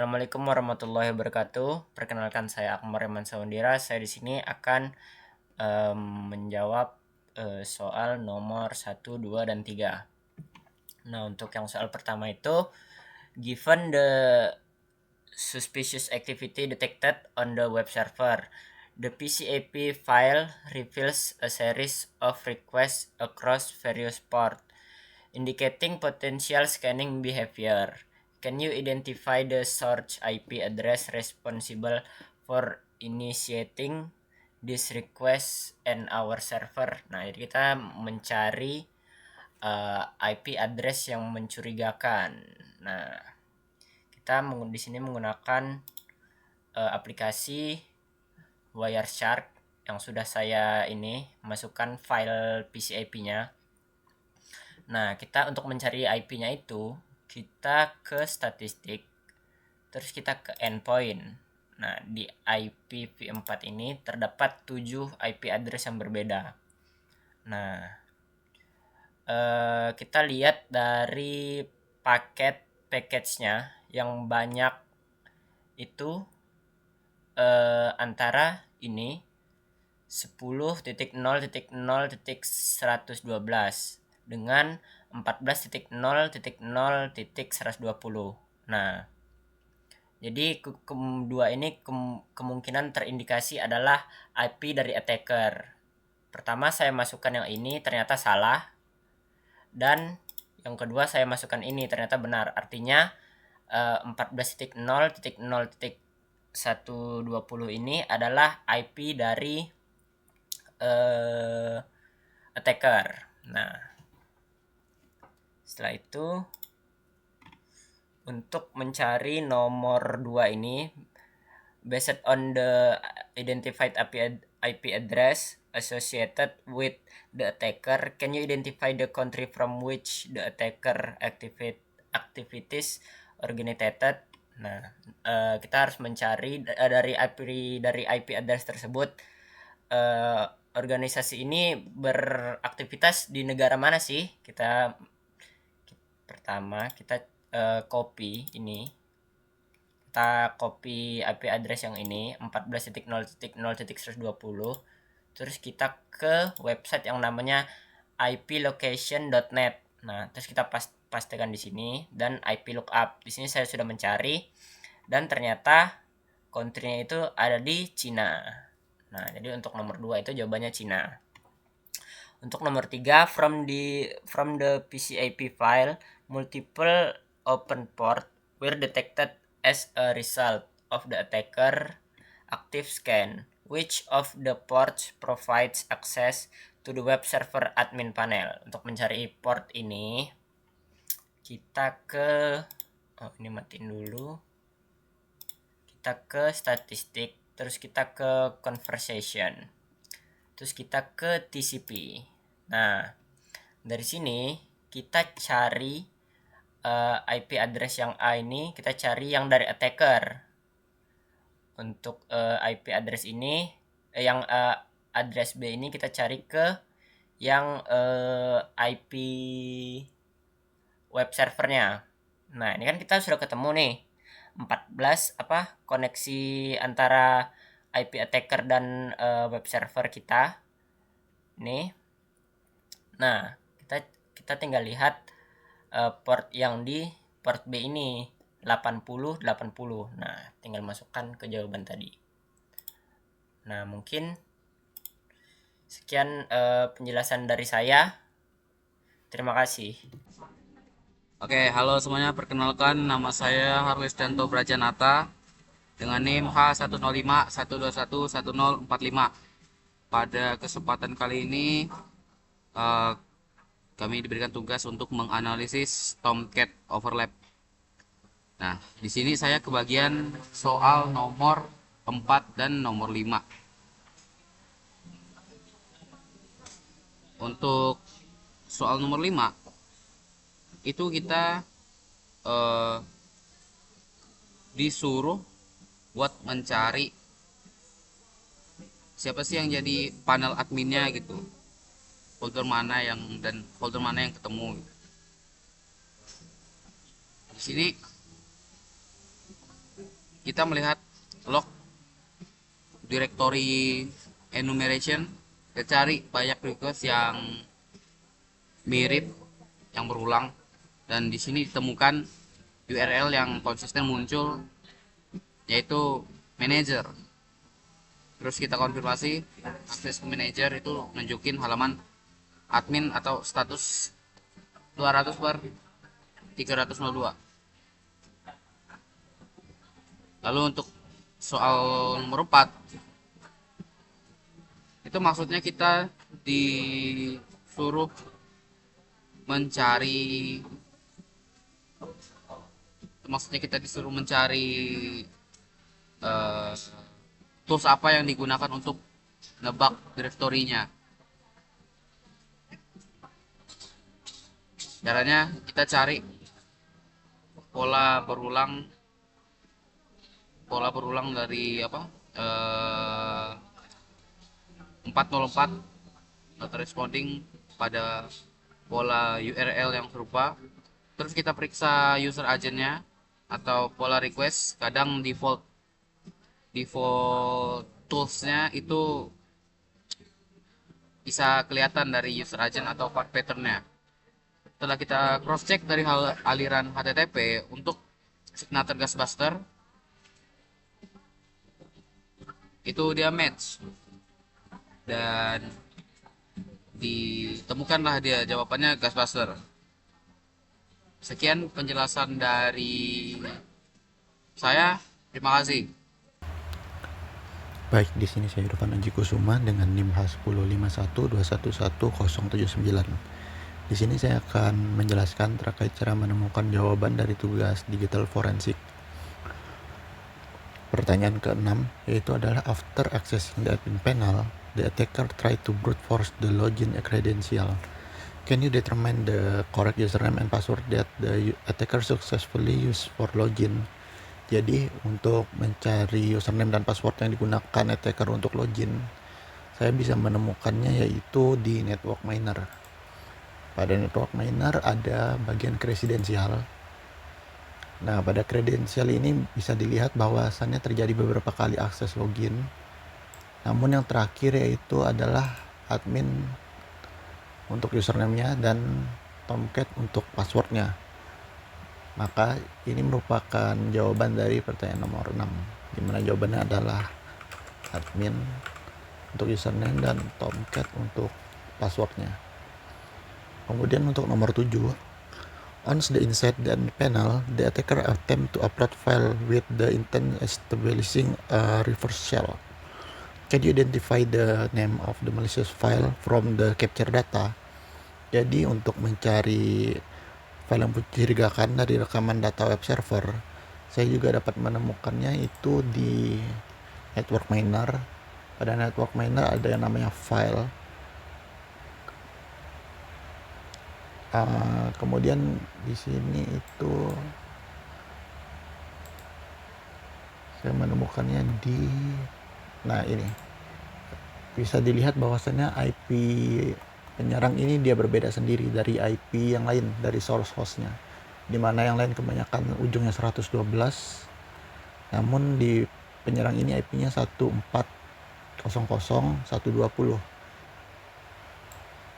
Assalamualaikum warahmatullahi wabarakatuh. Perkenalkan saya Akmal Reman Saundira. Saya di sini akan menjawab soal nomor 1, 2, dan 3. Nah, untuk yang soal pertama itu, given the suspicious activity detected on the web server, the PCAP file reveals a series of requests across various ports, indicating potential scanning behavior. Can you identify the source IP address responsible for initiating this request and our server? Nah, jadi kita mencari IP address yang mencurigakan. Nah, kita di sini menggunakan aplikasi Wireshark yang sudah saya ini masukkan file PCIP-nya. Nah, kita untuk mencari IP-nya itu, kita ke statistik, terus kita ke endpoint. Nah, di IPv4 ini terdapat 7 IP address yang berbeda. Nah, kita lihat dari package-nya yang banyak itu antara ini 10.0.0.112 dengan 14.0.0.120. Nah, jadi kedua ini kemungkinan terindikasi adalah IP dari attacker. Pertama saya masukkan yang ini ternyata salah, dan yang kedua saya masukkan ini ternyata benar. Artinya 14.0.0.120 ini adalah IP dari attacker. Nah, setelah itu untuk mencari nomor 2 ini, based on the identified IP address associated with the attacker, can you identify the country from which the attacker activities originated? Nah, kita harus mencari dari IP address tersebut, organisasi ini beraktivitas di negara mana sih? Pertama kita copy ini. Kita copy IP address yang ini 14.0.0.120. Terus kita ke website yang namanya iplocation.net. Nah, terus kita pastikan di sini dan IP lookup. Di sini saya sudah mencari dan ternyata country-nya itu ada di Cina. Nah, jadi untuk nomor 2 itu jawabannya Cina. Untuk nomor 3, from the PCIP file, multiple open port were detected as a result of the attacker active scan. Which of the ports provides access to the web server admin panel? Untuk mencari port ini, kita ke ini matiin dulu. Kita ke statistik, terus kita ke conversation, terus kita ke TCP. Nah, dari sini kita cari IP address yang A ini, kita cari yang dari attacker. Untuk IP address ini, yang address B ini kita cari ke yang IP web servernya. Nah, ini kan kita sudah ketemu nih 14 koneksi antara IP attacker dan web server kita. Nih. Nah, kita tinggal lihat port yang di port B ini 80. Nah, tinggal masukkan ke jawaban tadi. Nah, mungkin sekian penjelasan dari saya. Terima kasih. Oke, halo semuanya. Perkenalkan, nama saya Harlistianto Brajanata dengan NIM H10512111045. Pada kesempatan kali ini, kami diberikan tugas untuk menganalisis Tomcat overlap. Nah, di sini saya kebagian soal nomor 4 dan nomor 5. Untuk soal nomor 5 itu kita disuruh buat mencari siapa sih yang jadi panel adminnya gitu, folder mana yang ketemu gitu. Di sini kita melihat log directory enumeration, kita cari banyak request yang mirip, yang berulang, dan di sini ditemukan URL yang konsisten muncul, yaitu manager. Terus kita konfirmasi akses ke manager, itu nunjukin halaman admin atau status 200/302. Lalu untuk soal nomor 4, itu maksudnya kita disuruh mencari eh, tools apa yang digunakan untuk nebak direktorinya. Caranya kita cari pola berulang dari 404 not responding pada pola URL yang serupa. Terus kita periksa user agentnya atau pola request. Kadang default toolsnya itu bisa kelihatan dari user agent atau part patternnya. Setelah kita cross check dari aliran HTTP untuk signature Gasbuster, itu dia match dan ditemukanlah dia jawabannya Gasbuster. Sekian penjelasan dari saya. Terima kasih. Baik, di sini saya Irfan Aji Kusuma dengan NIM H1051211079. Di sini saya akan menjelaskan terkait cara menemukan jawaban dari tugas digital forensik. Pertanyaan ke-6 yaitu adalah after accessing the admin panel, the attacker tried to brute force the login credential. Can you determine the correct username and password that the attacker successfully used for login? Jadi untuk mencari username dan password yang digunakan attacker untuk login, saya bisa menemukannya yaitu di network miner. Pada network miner ada bagian kredensial. Nah, pada kredensial ini bisa dilihat bahwasannya terjadi beberapa kali akses login. Namun yang terakhir yaitu adalah admin untuk username-nya dan Tomcat untuk passwordnya. Maka ini merupakan jawaban dari pertanyaan nomor 6, di mana jawabannya adalah admin untuk username dan Tomcat untuk passwordnya. Kemudian untuk nomor 7, once the inside the panel, the attacker attempt to upload file with the intent establishing a reverse shell. Can you identify the name of the malicious file from the capture data? Jadi untuk mencari file yang mencurigakan dari rekaman data web server, saya juga dapat menemukannya itu di network miner. Pada network miner ada yang namanya file. Kemudian di sini itu saya menemukannya di, nah ini bisa dilihat bahwasannya IP penyerang ini dia berbeda sendiri dari IP yang lain, dari source hostnya, dimana yang lain kebanyakan ujungnya 112, namun di penyerang ini IP-nya 1400.120,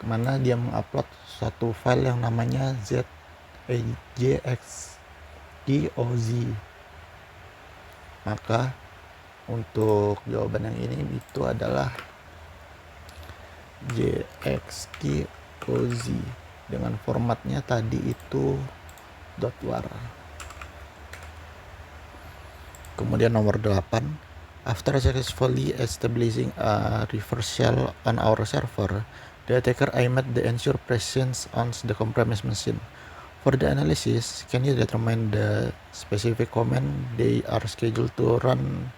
kemana dia mengupload satu file yang namanya JXKOZ. Maka untuk jawaban yang ini itu adalah JXKOZ dengan formatnya tadi itu .war. Kemudian nomor 8, after successfully establishing a reverse shell on our server, the attacker aimed the ensure presence on the compromised machine. For the analysis, can you determine the specific command they are scheduled to run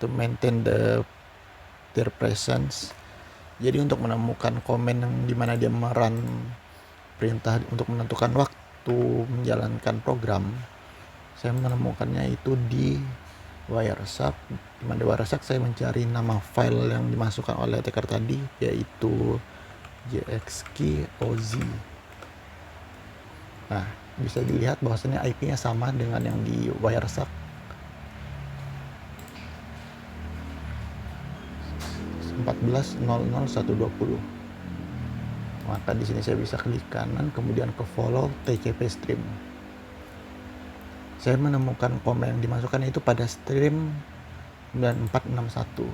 to maintain their presence? Jadi untuk menemukan komen yang dimana dia merun perintah untuk menentukan waktu menjalankan program, saya menemukannya itu di Wireshark. Dimana di Wireshark saya mencari nama file yang dimasukkan oleh attacker tadi, yaitu JXKOZ. Nah, bisa dilihat bahwasannya IP-nya sama dengan yang di Wireshark. 14.00.120. Maka di sini saya bisa klik kanan, kemudian ke follow TCP stream. Saya menemukan komen yang dimasukkan itu pada stream 9461,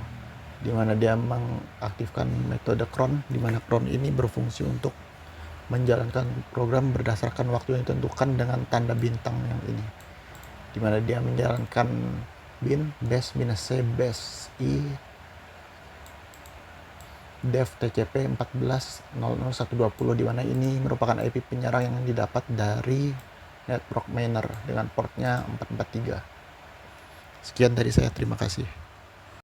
di mana dia mengaktifkan metode cron, di mana cron ini berfungsi untuk menjalankan program berdasarkan waktu yang ditentukan dengan tanda bintang yang ini, di mana dia menjalankan bin base -c base i dev TCP 14.00.120, di mana ini merupakan IP penyerang yang didapat dari network miner dengan portnya 443. Sekian dari saya, terima kasih.